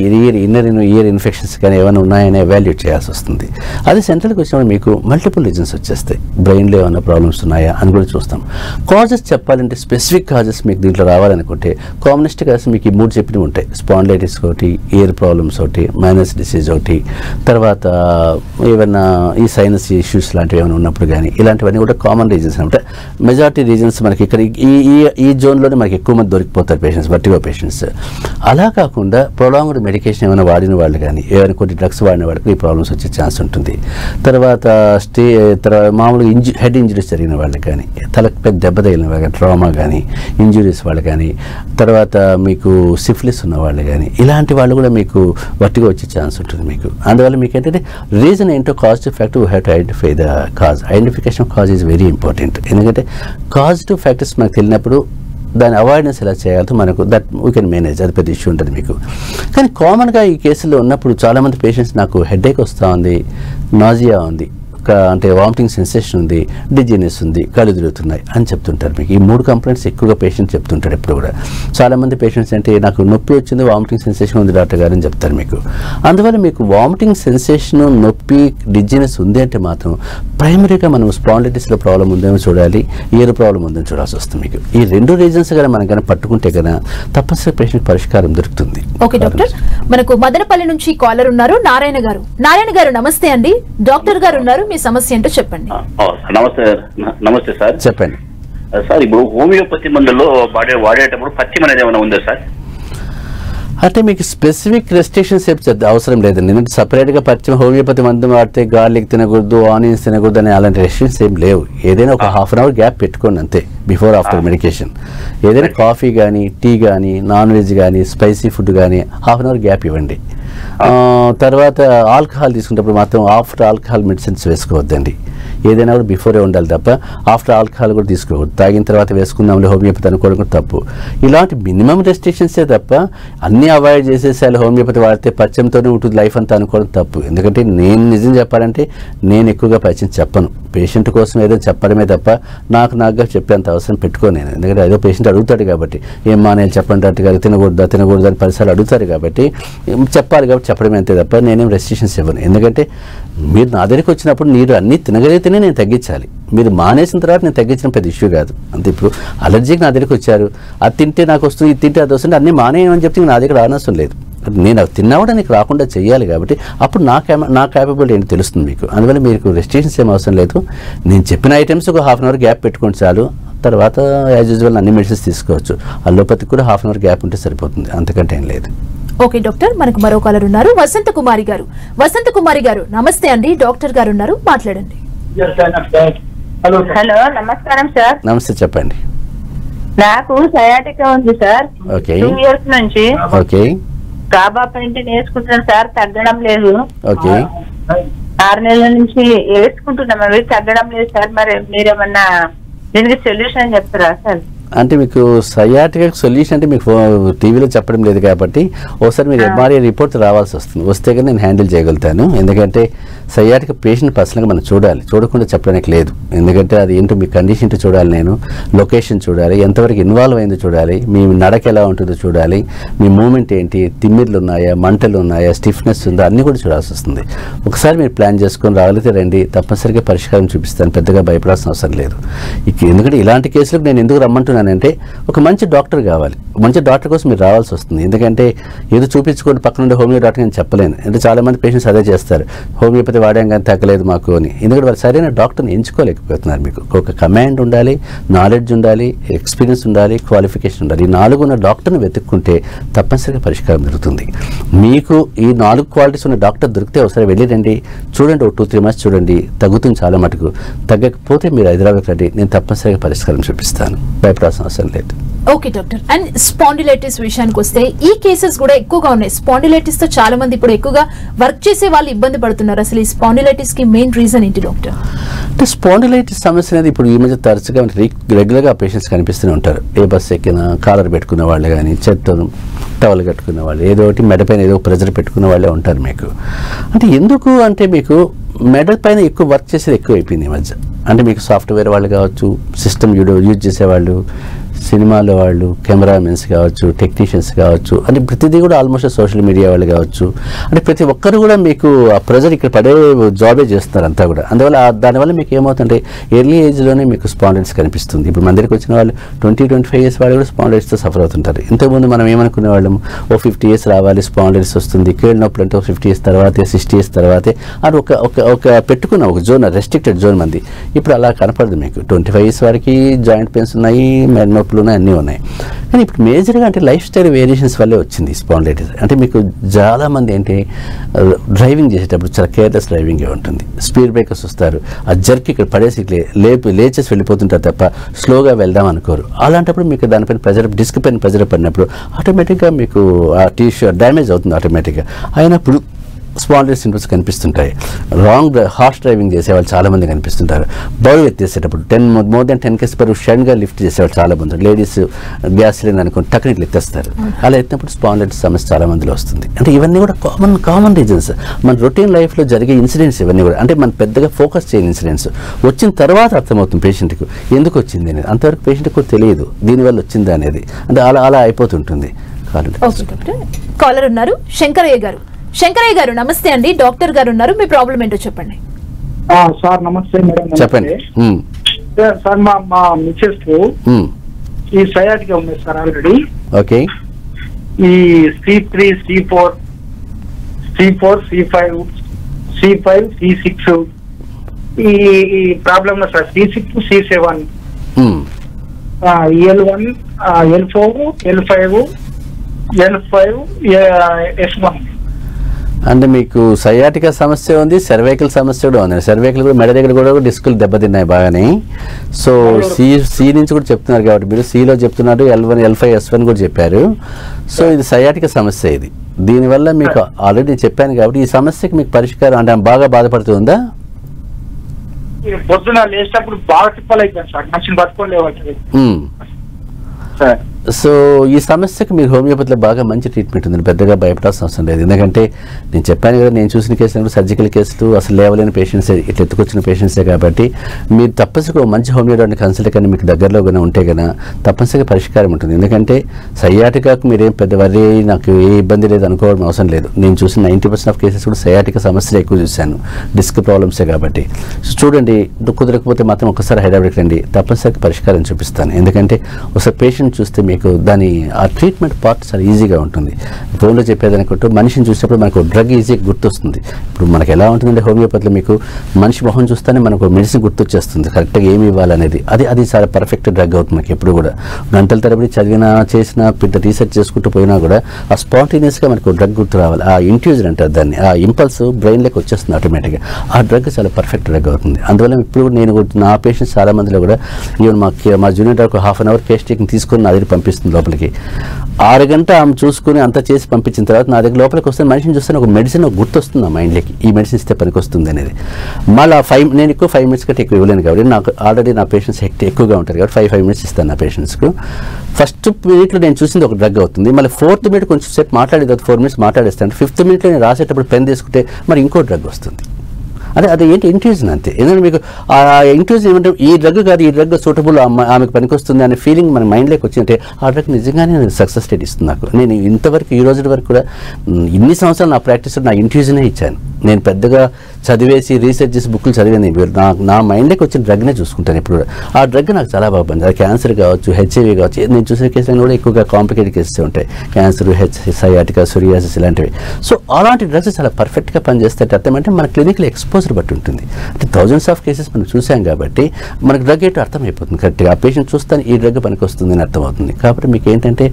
ఇయర్ ఇన్ఫెక్షన్స్ కానీ ఏమైనా ఉన్నాయని ఎవాల్యుయేట్ చేయాల్సి వస్తుంది. అది సెంట్రల్కి వచ్చినప్పుడు మీకు మల్టిపుల్ రీజన్స్ వచ్చేస్తాయి. బ్రెయిన్లో ఏమైనా ప్రాబ్లమ్స్ ఉన్నాయా అని కూడా చూస్తాం. కాజెస్ చెప్పాలంటే స్పెసిఫిక్ కాజెస్ మీకు దీంట్లో రావాలనుకుంటే కామనెస్ట్ కాజెస్ మీకు ఈ 3 చెప్పినవి ఉంటాయి. స్పాండిలైటిస్ ఒకటి, ఇయర్ ప్రాబ్లమ్స్ ఒకటి, మైనస్ డిసీజ్ ఒకటి, తర్వాత ఏమైనా ఈ సైనస్ ఇష్యూస్ లాంటివి ఏమైనా ఉన్నప్పుడు కానీ ఇలాంటివన్నీ కూడా కామన్ రీజన్స్ అనమాట. మెజారిటీ రీజన్స్ మనకి ఇక్కడ ఈ జోన్లోనే మనకి ఎక్కువ మంది దొరికిపోతారు పేషెంట్స్, వర్టిగో పేషెంట్స్. అలా కాకుండా ప్రొలాంగ్డ్ మెడికేషన్ ఏమైనా వాడిన వాళ్ళు కానీ ఏమైనా కొన్ని డ్రగ్స్ వాడిన వాళ్ళకి ఈ ప్రాబ్లమ్స్ వచ్చే ఛాన్స్ ఉంటుంది. తర్వాత మామూలుగా హెడ్ ఇంజరీస్ జరిగిన వాళ్ళకి కానీ, తలకు పెద్ద దెబ్బ తగిలిన వాళ్ళు కానీ, ట్రామా కానీ, ఇంజురీస్ వాళ్ళు కానీ, తర్వాత మీకు సిఫిలిస్ ఉన్న వాళ్ళు కానీ ఇలాంటి వాళ్ళు కూడా మీకు వర్టిగో వచ్చే ఛాన్స్ ఉంటుంది మీకు. అందువల్ల మీకు ఏంటంటే రీజన్ ఏంటో causative factor we have to identify the cause. Identification of cause is very important. ఎందుకంటే కాజిటివ్ ఫ్యాక్టర్స్ మనకు తెలిసినప్పుడు దాని అవాయిడెన్స్ ఎలా చేయాలో మనకు దట్ వీ కెన్ మేనేజ్, అది పెద్ద ఇష్యూ ఉంటుంది మీకు. కానీ కామన్గా ఈ కేసులో ఉన్నప్పుడు చాలామంది పేషెంట్స్ నాకు హెడేక్ వస్తూ ఉంది, నాజియా ఉంది, అంటే వామిటింగ్ సెన్సేషన్ ఉంది, డిజినెస్ ఉంది, కళ్ళు తిరుగుతున్నాయి అని చెప్తుంటారు. మీకు ఈ 3 కంప్లైంట్స్ ఎక్కువగా పేషెంట్ చెప్తుంటారు ఎప్పుడు కూడా. చాలామంది పేషెంట్స్ అంటే నాకు నొప్పి వచ్చింది, వామిటింగ్ సెన్సేషన్ ఉంది డాక్టర్ గారు అని చెప్తారు మీకు. అందువల్ల మీకు వామిటింగ్ సెన్సేషన్, నొప్పి, డిజినెస్ ఉంది అంటే మాత్రం ప్రైమరీగా మనం స్పాండిలైటిస్లో ప్రాబ్లం ఉందేమో చూడాలి, ఇయర్ ప్రాబ్లం ఉందని చూడాల్సి వస్తుంది మీకు. ఈ 2 రీజన్స్ కానీ మనం కానీ పట్టుకుంటే కదా తప్పనిసరి పేషెంట్ పరిష్కారం దొరుకుతుంది. ఓకే డాక్టర్, మనకు మదనపల్లి నుంచి కాలర్ ఉన్నారు నారాయణ గారు. నారాయణ గారు నమస్తే అండి, డాక్టర్ గారు ఉన్నారు, మీ సమస్య ఏంటో చెప్పండి. నమస్తే సార్. చెప్పండి సార్. ఇప్పుడు హోమియోపతి మందుల్లో వాడేటప్పుడు పథ్యం అనేది ఏమైనా ఉందా సార్? అంటే మీకు స్పెసిఫిక్ రెస్ట్రిక్షన్స్ అవసరం లేదండి. ఎందుకంటే సపరేట్గా పరిచయం హోమియోపతి మందు వాడితే గార్లిక్ తినకూడదు, ఆనియన్స్ తినకూడదు అని అలాంటి రెస్ట్రిక్షన్స్ ఏం లేవు. ఏదైనా ఒక ½ అవర్ గ్యాప్ పెట్టుకోండి అంతే, బిఫోర్ ఆఫ్టర్ మెడికేషన్. ఏదైనా కాఫీ కానీ, టీ కానీ, నాన్ వెజ్ కానీ, స్పైసీ ఫుడ్ కానీ ½ అవర్ గ్యాప్ ఇవ్వండి. తర్వాత ఆల్కహాల్ తీసుకున్నప్పుడు మాత్రం ఆఫ్టర్ ఆల్కహాల్ మెడిసిన్స్ వేసుకోవద్దండి. ఏదైనా కూడా బిఫోరే ఉండాలి తప్ప ఆఫ్టర్ ఆల్కహాల్ కూడా తీసుకోవద్దు. తాగిన తర్వాత వేసుకుందాంలే హోమియోపతి అనుకోవడం కూడా తప్పు. ఇలాంటి మినిమం రెస్ట్రిక్షన్సే తప్ప అన్నీ అవాయిడ్ చేసేసాలి, హోమియోపతి వాడితే పచ్చంతోనే ఉంటుంది లైఫ్ అంతా అనుకోవడం తప్పు. ఎందుకంటే నేను నిజం చెప్పాలంటే నేను ఎక్కువగా పచ్చం చెప్పను, పేషెంట్ కోసం ఏదో చెప్పడమే తప్ప నాకుగా చెప్పేంత అవసరం పెట్టుకోను నేను. ఎందుకంటే ఏదో పేషెంట్ అడుగుతాడు కాబట్టి ఏం మానేయాలి చెప్పండి డాక్టర్ గారు, తినకూడదా అని 10 సార్లు అడుగుతారు కాబట్టి చెప్పాలి తినాలి కాబట్టి చెప్పడం అంతే తప్ప నేనేం రెస్ట్రిక్షన్స్ ఇవ్వను. ఎందుకంటే మీరు నా దగ్గరికి వచ్చినప్పుడు మీరు అన్నీ తినగలిగితేనే నేను తగ్గించాలి. మీరు మానేసిన తర్వాత నేను తగ్గించిన పెద్ద ఇష్యూ కాదు. అంతే ఇప్పుడు అలర్జీకి నా దగ్గరికి వచ్చారు, అది తింటే నాకు వస్తుంది, ఇది తింటే అది వస్తుంది, అన్నీ మానేయమని చెప్తే నా దగ్గర రానవసరం లేదు. నేను అవి తిన్నా కూడా నీకు రాకుండా చేయాలి కాబట్టి అప్పుడు నా క్యాపబిలిటీ ఏంటి తెలుస్తుంది మీకు. అందువల్ల మీకు రెస్ట్రిక్షన్స్ ఏం అవసరం లేదు. నేను చెప్పిన ఐటమ్స్ ఒక హాఫ్ అన్ అవర్ గ్యాప్ పెట్టుకోండి చాలు. తర్వాత యాజ్ యూజువల్ అన్ని మెడిసిన్స్ తీసుకోవచ్చు. అల్లోపతికి కూడా హాఫ్ అన్ అవర్ గ్యాప్ ఉంటే సరిపోతుంది, అంతకంటే ఏం లేదు. ఓకే డాక్టర్, మనకు మరో కాలర్ ఉన్నారు, వసంత కుమారి గారు. వసంత కుమారి గారు నమస్తే అండి, డాక్టర్ గారు ఉన్నారు, మాట్లాడండి. హలో, నమస్కారం సార్. నమస్తే, చెప్పండి. నాకు సయాటికా ఉంది సార్. ఓకే. 2 years నుంచి. ఓకే. కాబా పెయింట్ వేసుకుంటున్నాను సార్, తగ్గడం లేదు. ఓకే. 6 నెలల నుంచి వేసుకుంటున్నాం, అవి తగ్గడం లేదు సార్. మరి మీరేమన్నా దీనికి సొల్యూషన్ చెప్తారా సార్? అంటే మీకు సయాటికా సొల్యూషన్ అంటే మీకు టీవీలో చెప్పడం లేదు కాబట్టి ఒకసారి మీరు ఎంఆర్ఐ రిపోర్ట్ రావాల్సి వస్తుంది. వస్తే కానీ నేను హ్యాండిల్ చేయగలుగుతాను. ఎందుకంటే సయాటికా పేషెంట్ పర్సనల్గా మనం చూడాలి, చూడకుండా చెప్పడానికి లేదు. ఎందుకంటే అది ఏంటో మీ కండిషన్ ఏంటో చూడాలి, నేను లొకేషన్ చూడాలి, ఎంతవరకు ఇన్వాల్వ్ అయిందో చూడాలి, మీ నడక ఎలా ఉంటుందో చూడాలి, మీ మూమెంట్ ఏంటి, తిమ్మిర్లు ఉన్నాయా, మంటలు ఉన్నాయా, స్టిఫ్నెస్ ఉందా, అన్నీ కూడా చూడాల్సి వస్తుంది. ఒకసారి మీరు ప్లాన్ చేసుకొని రాగలిగితే రండి, తప్పనిసరిగా పరిష్కారం చూపిస్తాను. పెద్దగా భయపడాల్సిన అవసరం లేదు. ఎందుకంటే ఇలాంటి కేసులకు నేను ఎందుకు రమ్మంటున్నానంటే ఒక మంచి డాక్టర్ కావాలి. మంచి డాక్టర్ కోసం మీరు రావాల్సి వస్తుంది. ఎందుకంటే ఏదో చూపించుకోండి పక్కన ఉండే హోమియో డాక్టర్ నేను చెప్పలేను. అంటే చాలామంది పేషెంట్స్ అదే చేస్తారు, హోమియోపతి వాడాం కానీ తగ్గలేదు మాకు అని. ఎందుకంటే వాళ్ళు సరైన డాక్టర్ని ఎంచుకోలేకపోతున్నారు. మీకు ఒక కమాండ్ ఉండాలి, నాలెడ్జ్ ఉండాలి, ఎక్స్పీరియన్స్ ఉండాలి, క్వాలిఫికేషన్ ఉండాలి. ఈ 4 ఉన్న డాక్టర్ని వెతుక్కుంటే తప్పనిసరిగా పరిష్కారం దొరుకుతుంది. మీకు ఈ 4 క్వాలిటీస్ ఉన్న డాక్టర్ దొరికితే ఒకసారి వెళ్ళిరండి, చూడండి, ఒక 2-3 months చూడండి, తగ్గుతుంది చాలా మటుకు. తగ్గకపోతే మీరు హైదరాబాద్ రండి, నేను తప్పనిసరిగా పరిష్కారం చూపిస్తాను, భయపడాల్సిన అవసరం లేదు. ఓకే డాక్టర్, అండ్ స్పాండిలైటిస్ విషయానికి వస్తే ఈ కేసెస్ కూడా ఎక్కువగా ఉన్నాయి. స్పాండిలైటిస్ తో చాలా మంది ఇప్పుడు ఎక్కువగా వర్క్ చేసే వాళ్ళు ఇబ్బంది పడుతున్నారు. అసలు ఈ స్పాండిలైటిస్ కి మెయిన్ రీజన్ ఏంటి డాక్టర్? అంటే స్పాండిలైటిస్ సమస్య అనేది ఇప్పుడు ఈ మధ్య తరచుగా రెగ్యులర్గా పేషెంట్స్ కనిపిస్తూనే ఉంటారు. ఏ బస్సు ఎక్కినా కాలర్ పెట్టుకున్న వాళ్ళు కానీ, చెత్తను టవల్ కట్టుకున్న వాళ్ళు, ఏదో ఒకటి మెడ పైన ఏదో ప్రెజర్ పెట్టుకున్న వాళ్ళే ఉంటారు మీకు. అంటే ఎందుకు అంటే మీకు మెడ పైన ఎక్కువ వర్క్ చేసేది ఎక్కువ అయిపోయింది ఈ మధ్య. అంటే మీకు సాఫ్ట్వేర్ వాళ్ళు కావచ్చు, సిస్టమ్ యూజ్ చేసేవాళ్ళు, సినిమాలో వాళ్ళు, కెమెరామెన్స్ కావచ్చు, టెక్నీషియన్స్ కావచ్చు, అంటే ప్రతిదీ కూడా ఆల్మోస్ట్ సోషల్ మీడియా వాళ్ళు కావచ్చు, అంటే ప్రతి ఒక్కరు కూడా మీకు ఆ ప్రెజర్ ఇక్కడ పడే జాబే చేస్తున్నారు అంతా కూడా. అందువల్ల దానివల్ల మీకు ఏమవుతుందంటే ఎర్లీ ఏజ్లోనే మీకు స్పాండిలైటిస్ కనిపిస్తుంది. ఇప్పుడు మన దగ్గరికి వచ్చిన వాళ్ళు 20-25 years వాళ్ళు కూడా స్పాండిలైటిస్తో సఫర్ అవుతుంటారు. ఇంతకుముందు మనం ఏమనుకునే వాళ్ళము, 50 years రావాలి స్పాండిలైటిస్ వస్తుంది, కీళ్ళ నొప్పులు అంటే 50 years తర్వాతే, 60 years తర్వాతే అని ఒక పెట్టుకున్న ఒక జోన్, రెస్ట్రిక్టెడ్ జోన్ మంది. ఇప్పుడు అలా కనపడదు మీకు. 25 years వరకు జాయింట్ పెయిన్స్ ఉన్నాయి, మెడ నొప్పులు ఉన్నాయి, అన్నీ ఉన్నాయి. కానీ ఇప్పుడు మేజర్గా అంటే లైఫ్ స్టైల్ వేరియేషన్స్ వల్లే వచ్చింది స్పాండిలైటిస్. అంటే మీకు చాలామంది ఏంటి డ్రైవింగ్ చేసేటప్పుడు చాలా కేర్లెస్ డ్రైవింగే ఉంటుంది. స్పీడ్ బ్రేకర్స్ వస్తారు, ఆ జర్క్ ఇక్కడ పడేసి లేచేసి వెళ్ళిపోతుంటారు తప్ప స్లోగా వెళ్దాం అనుకోరు. అలాంటప్పుడు మీకు దానిపైన ప్రెజర్, డిస్క్ పైన ప్రెజర్ పడినప్పుడు ఆటోమేటిక్గా మీకు ఆ టిష్యూ డ్యామేజ్ అవుతుంది ఆటోమేటిక్గా. అయినప్పుడు స్పాండిలైటిస్ సింప్టమ్స్ కనిపిస్తుంటాయి. హార్ష్ డ్రైవింగ్ చేసేవాళ్ళు చాలామంది కనిపిస్తుంటారు. బరువు ఎత్తేసేటప్పుడు more than 10 kgs బరువు సడన్గా లిఫ్ట్ చేసేవాళ్ళు చాలామంది. లేడీస్ గ్యాస్ సిలిండర్ అనుకుని టక్కుని ఇట్లా ఎత్తేస్తారు. అలా ఎత్తినప్పుడు స్పాండిలైటిస్ సమస్య చాలా మందిలో వస్తుంది. అంటే ఇవన్నీ కూడా కామన్ రీజన్స్, మన రొటీన్ లైఫ్లో జరిగే ఇన్సిడెంట్స్ ఇవన్నీ కూడా. అంటే మనం పెద్దగా ఫోకస్ చేయని ఇన్సిడెంట్స్ వచ్చిన తర్వాత అర్థమవుతుంది పేషెంట్కి ఎందుకు వచ్చింది అనేది. అంతవరకు పేషెంట్కి కూడా తెలియదు దీనివల్ల వచ్చిందా అనేది. అంటే అలా అయిపోతుంటుంది. కాలర్ ఉన్నారు, శంకరయ్య గారు. శంకరయ్య గారు నమస్తే అండి, డాక్టర్ గారు ఉన్నారు, మీ ప్రాబ్లం ఏంటో చెప్పండి. సార్ నమస్తే మేడం. చెప్పండి సార్. మా మిసెస్ ఈ సయాటికా ఉంది సార్ ఆల్రెడీ. ఓకే. ఈ C3, C4, C5, C6 ఈ ప్రాబ్లం లో sir. C6, C7, L1, L4, L5, S1. అంటే మీకు సయాటికా సమస్య ఉంది, సర్వైకల్ సమస్య కూడా ఉంది. సర్వైకల్ కూడా మెడ దగ్గర కూడా డిస్కులు దెబ్బతిన్నాయి బాగానే. సో సి నుంచి కూడా చెప్తున్నారు కాబట్టి మీరు సిలో చెప్తున్నారు, L1, L5, S1 కూడా చెప్పారు. సో ఇది సయాటికా సమస్య. ఇది దీనివల్ల మీకు ఆల్రెడీ చెప్పాను కాబట్టి ఈ సమస్యకి మీకు పరిష్కారం అంటే బాగా బాధపడుతుందా? పొద్దున లేచేటప్పుడు బాగా తిప్పలు అయిపోయింది సార్, మనిషిని పట్టుకోలేవచ్చు సార్. సో ఈ సమస్యకు మీరు హోమియోపతిలో బాగా మంచి ట్రీట్మెంట్ ఉంది, పెద్దగా భయపడాల్సిన అవసరం లేదు. ఎందుకంటే నేను చెప్పాను కదా, నేను చూసిన కేసులు సర్జికల్ కేసులు అసలు లేవలేని పేషెంట్సే, ఇట్లా ఎత్తుకొచ్చిన పేషెంట్సే. కాబట్టి మీరు తప్పనిసరిగా మంచి హోమియో డాక్టర్ని కన్సల్ట్ కానీ మీకు దగ్గరలో కానీ ఉంటే కన్నా తప్పనిసరిగా పరిష్కారం ఉంటుంది. ఎందుకంటే సయాటికాకు మీరేం పెద్ద వరి నాకు ఏ ఇబ్బంది లేదు అనుకోవడం అవసరం లేదు. నేను చూసిన 90% ఆఫ్ కేసెస్ కూడా సయాటికా సమస్యలు ఎక్కువ చూశాను, డిస్క్ ప్రాబ్లమ్సే. కాబట్టి సో చూడండి, కుదరకపోతే మాత్రం ఒకసారి హైదరాబాద్కి రండి, తప్పనిసరిగా పరిష్కారం చూపిస్తాను. ఎందుకంటే ఒకసారి పేషెంట్ చూస్తే మీకు దాని ఆ ట్రీట్మెంట్ పార్ట్ చాలా ఈజీగా ఉంటుంది. ఫోన్లో చెప్పేదానికంటూ మనిషిని చూసినప్పుడు మనకు డ్రగ్ ఈజీగా గుర్తొస్తుంది. ఇప్పుడు మనకు ఎలా ఉంటుందంటే హోమియోపతిలో మీకు మనిషి మొహం చూస్తేనే మనకు మెడిసిన్ గుర్తొచ్చేస్తుంది, కరెక్ట్గా ఏమి ఇవ్వాలనేది. అది చాలా పర్ఫెక్ట్ డ్రగ్ అవుతుంది మనకి. ఎప్పుడు కూడా గంటల తరబడి చదివినా చేసినా పెద్ద రీసెర్చ్ చేసుకుంటూ పోయినా కూడా ఆ స్పాంటేనియస్గా మనకు డ్రగ్ గుర్తు రావాలి. ఆ ఇంట్యూజన్ అంటారు దాన్ని, ఆ ఇంపల్స్ బ్రెయిన్లోకి వచ్చేస్తుంది ఆటోమేటిక్గా. ఆ డ్రగ్ చాలా పర్ఫెక్ట్ డ్రగ్ అవుతుంది. అందువల్ల ఇప్పుడు నేను నా పేషెంట్స్ చాలా మందిలో కూడా ఈవెన్ మా junior doctor half an our case taking తీసుకుని నా దగ్గర పంపిస్తుంది లోపలికి. 6 గంటలు ఆమె చూసుకుని అంతా చేసి పంపించిన తర్వాత నా దగ్గర లోపలికి వస్తే మనిషిని చూస్తే ఒక మెడిసిన్ గుర్తు వస్తుంది ఆ మైండ్లోకి, ఈ మెడిసిన్ ఇస్తే పనికి వస్తుంది అనేది. మళ్ళీ నేను ఎక్కువ 5 minutes కంటే ఎక్కువ ఇవ్వలేను కాబట్టి నాకు ఆల్రెడీ నా పేషెంట్స్ ఎక్కువగా ఉంటారు కాబట్టి 5 minutes ఇస్తాను నా పేషెంట్స్కు. ఫస్ట్ మినిట్లో నేను చూసింది ఒక డ్రగ్ అవుతుంది, మళ్ళీ 4th minute కొంచెం సేపు మాట్లాడేది 4 minutes మాట్లాడేస్తాను. 5th minute నేను రాసేటప్పుడు పెన్ తీసుకుంటే మరి ఇంకో డ్రగ్ వస్తుంది. అది ఏంటి ఇంట్యూజన్ అంతే. ఎందుకంటే మీకు ఆ ఇంట్యూజన్ ఏమంటే ఈ డ్రగ్ కాదు, ఈ డ్రగ్ సూటబుల్ ఆమెకు పనికొస్తుంది అనే ఫీలింగ్ మన మైండ్లోకి వచ్చిందంటే ఆ డ్రగ్ నిజంగానే సక్సెస్ రేట్ ఇస్తుంది నాకు. నేను ఇంతవరకు ఈ రోజు వరకు కూడా ఇన్ని సంవత్సరాలు నా ప్రాక్టీస్లో నా ఇంట్యూజనే ఇచ్చాను. నేను పెద్దగా చదివేసి రీసెర్చ్ చేసి బుక్లు చదివేది నా మైండ్లోకి వచ్చిన డ్రగ్నే చూసుకుంటాను ఇప్పుడు కూడా. ఆ డ్రగ్ నాకు చాలా బాగా పనిచేస్తుంది. అది క్యాన్సర్ కావచ్చు, హెచ్ఐవి కావచ్చు, నేను చూసిన కేసులు కూడా ఎక్కువగా కాంప్లికేటెడ్ కేసెస్ ఉంటాయి, క్యాన్సర్, సయాటికా, సోరియాసిస్ ఇలాంటివి. సో అలాంటి డ్రగ్స్ చాలా పర్ఫెక్ట్గా పనిచేస్తాయి. అర్థం అంటే మన క్లినిక్లో ఎక్స్పోజర్ బట్టి ఉంటుంది. అంటే థౌజండ్స్ ఆఫ్ కేసెస్ మనం చూసాం కాబట్టి మనకు డ్రగ్ ఏంటో అర్థమైపోతుంది కరెక్ట్గా. ఆ పేషెంట్ చూస్తాను ఈ డ్రగ్ పనికి వస్తుంది అని అర్థమవుతుంది. కాబట్టి మీకు ఏంటంటే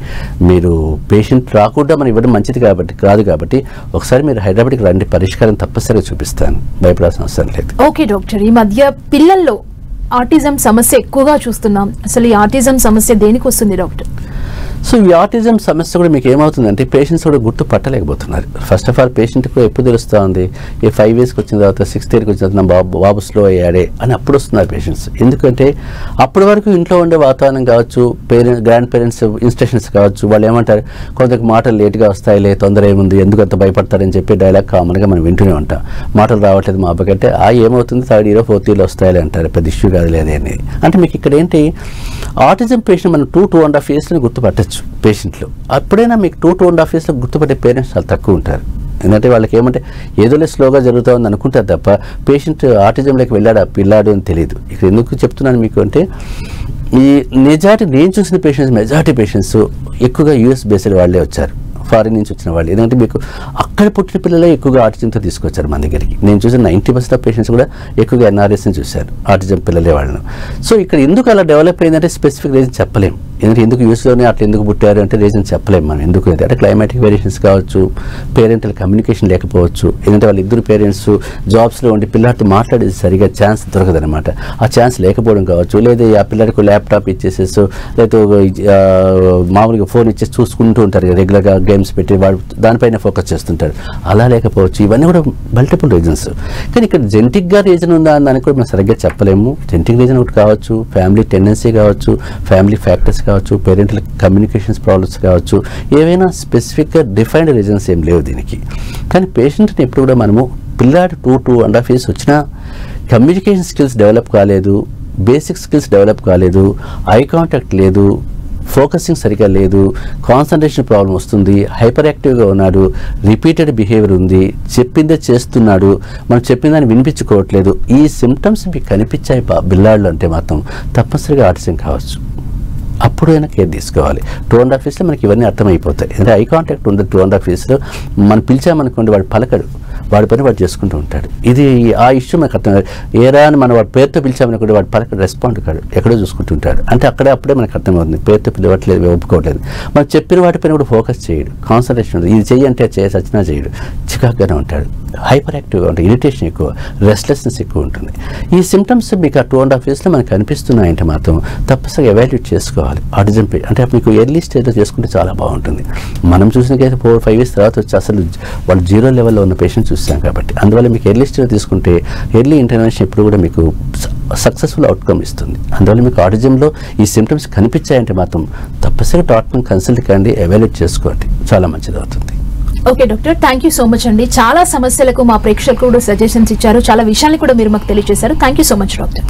మీరు పేషెంట్ రాకుండా మనం ఇవ్వడం మంచిది కాదు కాబట్టి ఒకసారి మీరు హైదరాబాద్కి రండి, పరిష్కారం తప్పనిసరిగా చూపిస్తాను, భయపడాల్సిన అవసరం లేదు. ఓకే డాక్టర్, ఈ మధ్య పిల్లల్లో ఆటిజం సమస్య ఎక్కువగా చూస్తున్నాం. అసలు ఈ ఆటిజం సమస్య దేనికి వస్తుంది డాక్టర్? సో ఈ ఆటిజం సమస్య కూడా మీకు ఏమవుతుందంటే పేషెంట్స్ కూడా గుర్తుపట్టలేకపోతున్నారు. ఫస్ట్ ఆఫ్ ఆల్ పేషెంట్కి ఎప్పుడు తెలుస్తూ ఉంది, ఈ 5 yearsకి వచ్చిన తర్వాత 6th yearకి వచ్చిన తర్వాత నా బాబు స్లో అయ్యాడే అని అప్పుడు వస్తున్నారు పేషెంట్స్. ఎందుకంటే అప్పటి వరకు ఇంట్లో ఉండే వాతావరణం కావచ్చు, గ్రాండ్ పేరెంట్స్ ఇన్స్ట్రక్షన్స్ కావచ్చు, వాళ్ళు ఏమంటారు కొందరికి మాటలు లేట్గా వస్తాయిలే, తొందర ఏముంది, ఎందుకు అంత భయపడతారని చెప్పి డైలాగ్ కామన్గా మనం వింటూనే ఉంటాం. మాటలు రావట్లేదు మా అబ్బాయికంటే ఏమవుతుంది 3rd year 4th yearలో వస్తాయిలే అంటారు, పెద్ద ఇష్యూ కాదు లేదే అనేది. అంటే మీకు ఇక్కడ ఏంటి ఆటిజం పేషెంట్ మనం 2.5 yearsలో గుర్తుపట్టచ్చు పేషెంట్లు. అప్పుడైనా మీకు 2.5 yearsలో గుర్తుపట్టే పేరెంట్స్ చాలా తక్కువ ఉంటారు. ఎందుకంటే వాళ్ళకి ఏమంటే ఏదోలే స్లోగా జరుగుతుంది అనుకుంటారు తప్ప పేషెంట్ ఆటిజంలోకి వెళ్ళాడు పిల్లాడు అని తెలియదు. ఇక్కడ ఎందుకు చెప్తున్నాను మీకు అంటే ఈ నేను చూసిన మెజారిటీ పేషెంట్స్ ఎక్కువగా US బేస్డ్ వాళ్ళే వచ్చారు, ఫారిన్ నుంచి వచ్చిన వాళ్ళు. ఎందుకంటే మీకు అక్కడ పుట్టిన పిల్లలే ఎక్కువగా ఆటిజంతో తీసుకొచ్చారు మన దగ్గరికి. నేను చూసిన 90% ఆఫ్ పేషెంట్స్ కూడా ఎక్కువగా NRSని చూశారు, ఆటిజం పిల్లలే వాళ్ళను. సో ఇక్కడ ఎందుకు అలా డెవలప్ అయిందంటే స్పెసిఫిక్ రీజన్ చెప్పలేం. ఎందుకంటే ఎందుకు యూఎస్లోనే అట్లా ఎందుకు పుట్టారు అంటే రీజన్ చెప్పలేము మనం. ఎందుకు అంటే క్లైమాటిక్ వేరియేషన్స్ కావచ్చు, పేరెంటల్ కమ్యూనికేషన్ లేకపోవచ్చు. ఎందుకంటే వాళ్ళ ఇద్దరు పేరెంట్స్ జాబ్స్లో ఉండి పిల్లాడితో మాట్లాడేది సరిగా ఛాన్స్ దొరకదనమాట. ఆ ఛాన్స్ లేకపోవడం కావచ్చు, లేదా ఆ పిల్లడికి ల్యాప్టాప్ ఇచ్చేసేసి లేదా మామూలుగా ఫోన్ ఇచ్చేసి చూసుకుంటూ ఉంటారు రెగ్యులర్గా, గేమ్స్ పెట్టి వాడు దానిపైన ఫోకస్ చేస్తుంటారు. అలా లేకపోవచ్చు. ఇవన్నీ కూడా మల్టిపుల్ రీజన్స్. కానీ ఇక్కడ జెనెటిక్గా రీజన్ ఉందా అని దానికి కూడా మనం సరిగ్గా చెప్పలేము. జెనెటిక్ రీజన్ ఒకటి కావచ్చు, ఫ్యామిలీ టెండెన్సీ కావచ్చు, ఫ్యామిలీ ఫ్యాక్టర్స్ కావచ్చు, పేరెంటల్ కమ్యూనికేషన్స్ ప్రాబ్లమ్స్ కావచ్చు, ఏవైనా స్పెసిఫిక్గా డిఫైన్డ్ రీజన్స్ ఏం లేవు దీనికి. కానీ పేషెంట్ని ఎప్పుడు కూడా మనము పిల్లాడు 2.5 years వచ్చినా కమ్యూనికేషన్ స్కిల్స్ డెవలప్ కాలేదు, బేసిక్ స్కిల్స్ డెవలప్ కాలేదు, ఐ కాంటాక్ట్ లేదు, ఫోకసింగ్ సరిగా లేదు, కాన్సన్ట్రేషన్ ప్రాబ్లం వస్తుంది, హైపర్ యాక్టివ్గా ఉన్నాడు, రిపీటెడ్ బిహేవియర్ ఉంది, చెప్పిందే చేస్తున్నాడు, మనం చెప్పిన దాన్ని వినిపించుకోవట్లేదు, ఈ సిమ్టమ్స్ మీకు కనిపించాయి పిల్లాళ్ళు అంటే మాత్రం తప్పనిసరిగా ఆటిజం కావచ్చు. అప్పుడైనా కేర్ తీసుకోవాలి. 2.5 yearsలో మనకి ఇవన్నీ అర్థమైపోతాయి. ఎందుకంటే ఐ కాంటాక్ట్ ఉండదు 2.5 yearsలో. మనం పిలిచామనుకోండి వాడు పలకడు, వాడి పని వాడు చేసుకుంటూ ఉంటాడు. ఇది ఆ ఇష్యూ మనకు అర్థం కాదు. ఏరా అని మనం వాడి పేరుతో పిలిచామనుకోండి వాడు పలకడు, రెస్పాండ్ కాడు, ఎక్కడో చూసుకుంటుంటాడు. అంటే అప్పుడే మనకు అర్థమవుతుంది పేరుతో పిలవట్లేదు, ఒప్పుకోవట్లేదు. మనం చెప్పిన వాటిపైన కూడా ఫోకస్ చేయడు, కాన్సన్ట్రేషన్ ఉండదు. ఇది చెయ్యి అంటే చేసి వచ్చినా చేయడు, చికాకుగానే ఉంటాడు, హైపర్ యాక్టివ్గా ఉంటాడు, ఇరిటేషన్ ఎక్కువ, రెస్ట్లెస్నెస్ ఎక్కువ ఉంటుంది. ఈ సిమ్టమ్స్ మీకు ఆ 2.5 yearsలో మనకు కనిపిస్తున్నాయంటే మాత్రం తప్పనిసరిగా ఎవాల్యుయేట్ చేసుకోవాలి. ఆటిజం అంటే మీకు ఎర్లీ స్టేజ్లో చేసుకుంటే చాలా బాగుంటుంది. మనం చూసిన కేసు 4-5 years తర్వాత వచ్చి అసలు వాళ్ళు 0 లెవెల్లో ఉన్న పేషెంట్ చూస్తాం కాబట్టి. అందువల్ల మీకు ఎర్లీ స్టేజ్ తీసుకుంటే ఎర్లీ ఇంటర్వెన్షన్ ఎప్పుడు కూడా మీకు సక్సెస్ఫుల్ అవుట్కమ్ ఇస్తుంది. అందువల్ల మీకు ఆటిజంలో ఈ సిమ్టమ్స్ కనిపించాయంటే మాత్రం తప్పనిసరిగా డాక్టర్ని కన్సల్ట్ కండి, ఎవాల్యుయేట్ చేసుకోండి, చాలా మంచిది అవుతుంది. Okay doctor, thank you so much అండి. చాలా సమస్యలకు మా ప్రేక్షకులు సజెషన్స్ ఇచ్చారు, చాలా విషయాన్ని కూడా మీరు మాకు తెలియజేశారు. Thank you so much doctor.